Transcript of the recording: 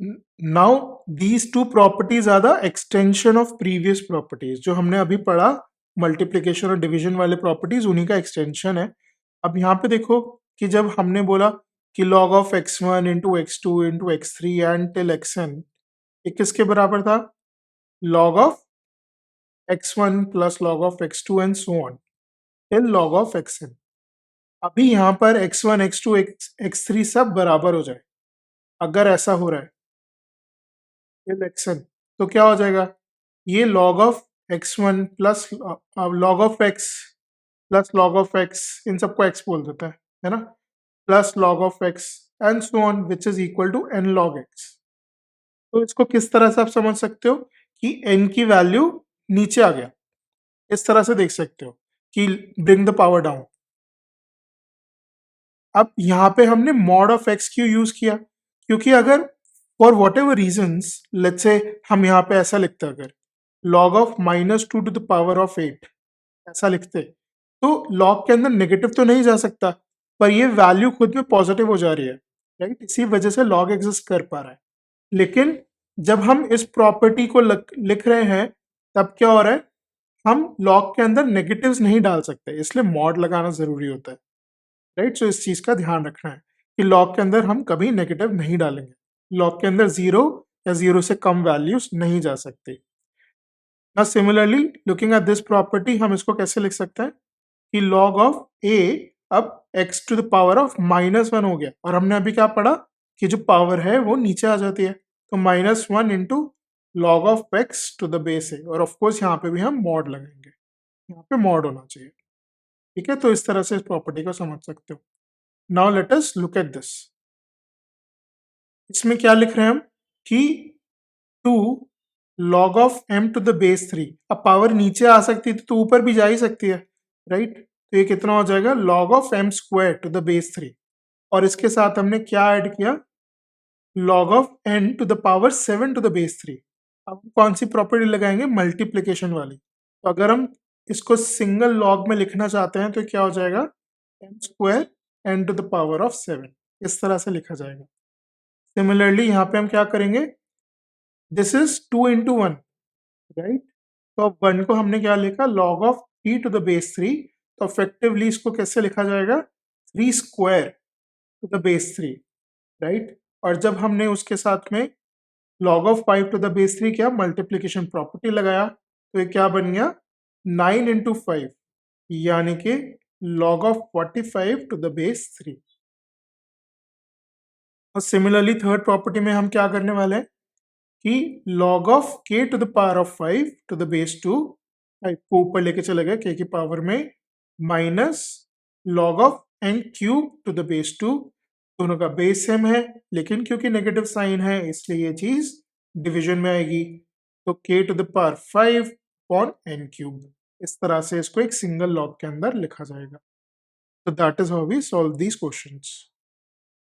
Now these two properties are the extension of previous properties. जो हमने अभी पढ़ा मल्टीप्लिकेशन और डिवीजन वाले प्रॉपर्टीज, उन्हीं का एक्सटेंशन है। अब यहाँ पे देखो कि जब हमने बोला कि log of x1 into x2 into x3 and till xn, ये किसके बराबर था? log of x1 plus log of x2 and so on till log of xn। अभी यहाँ पर x1 x2 x3 सब बराबर हो जाए, अगर ऐसा हो रहा है टिल xn, तो क्या हो जाएगा? ये log of x1 plus log of x plus log of x, इन सबको x बोल देता है ना, plus log of x and so on which is equal to n log x। तो इसको किस तरह से आप समझ सकते हो कि n की वैल्यू नीचे आ गया, इस तरह से देख सकते हो कि ब्रिंग द पावर डाउन। अब यहाँ पे हमने मॉड ऑफ x क्यों यूज किया? क्योंकि अगर for whatever reasons, let's say हम यहाँ पे ऐसा लिखते अगर log of -2 to the power of 8 ऐसा लिखते, तो log के अंदर नेगेटिव तो नहीं जा सकता, पर ये वैल्यू खुद में पॉजिटिव हो जा रही है, राइट? इसी वजह से log एग्जिस्ट कर पा रहा है। लेकिन जब हम इस प्रॉपर्टी को लिख रहे हैं, तब क्या हो रहा है? हम log के अंदर नेगेटिव्स नहीं डाल सकते, इसलिए मॉड लगाना जरूरी होता है, राइट? सो इस चीज का ध्यान रखना है कि log के अंदर हम कभी नेगेटिव नहीं डालेंगे। log के अंदर 0 या 0 से कम वैल्यूज नहीं जा सकती। Now similarly looking at this property, हम इसको कैसे लिख सकते हैं कि log ऑफ a अब x to the power of -1 हो गया, और हमने अभी क्या पढ़ा कि जो पावर है वो नीचे आ जाती है, तो -1 into log of x to the base है, और ऑफकोर्स यहाँ पे भी हम मॉड लगाएंगे, यहाँ पे मॉड होना चाहिए, ठीक है? तो इस तरह से इस प्रॉपर्टी को समझ सकते हो। Now let us look at this. इसमें क्या लिख रहे हैं हम कि 2 log of m to the base 3। अब पावर नीचे आ सकती थी तो ऊपर भी जा ही सकती है, राइट? तो ये कितना हो जाएगा? log of m square to the base 3, और इसके साथ हमने क्या ऐड किया? log of n to the power 7 to the base 3। अब कौन सी प्रॉपर्टी लगाएंगे? मल्टीप्लीकेशन वाली। तो अगर हम इसको सिंगल लॉग में लिखना चाहते हैं तो क्या हो जाएगा? m square n to the power of 7, इस तरह से लिखा जाएगा। सिमिलरली यहाँ पे हम क्या करेंगे? This is 2 into 1, right? तो अब 1 को हमने क्या लिखा? log of 3 to the base 3। तो इफेक्टिवली इसको कैसे लिखा जाएगा? 3 square to the base 3, right? और जब हमने उसके साथ में log of 5 to the base 3 क्या? मल्टीप्लीकेशन प्रॉपर्टी लगाया, तो ये क्या बन गया? 9 इंटू 5, यानी कि log of 45 to the base 3। और सिमिलरली थर्ड प्रॉपर्टी में हम क्या करने वाले हैं कि log of k to the power of 5 to the base 2, 5 को ऊपर लेके चले गए k की पावर में, minus log of n cube two the base 2। दोनों का बेस सेम है, लेकिन क्योंकि नेगेटिव साइन है इसलिए ये चीज डिवीजन में आएगी, तो k to the power 5 upon n cube. इस तरह से इसको एक सिंगल लॉग के अंदर लिखा जाएगा। तो that is how we solve these questions.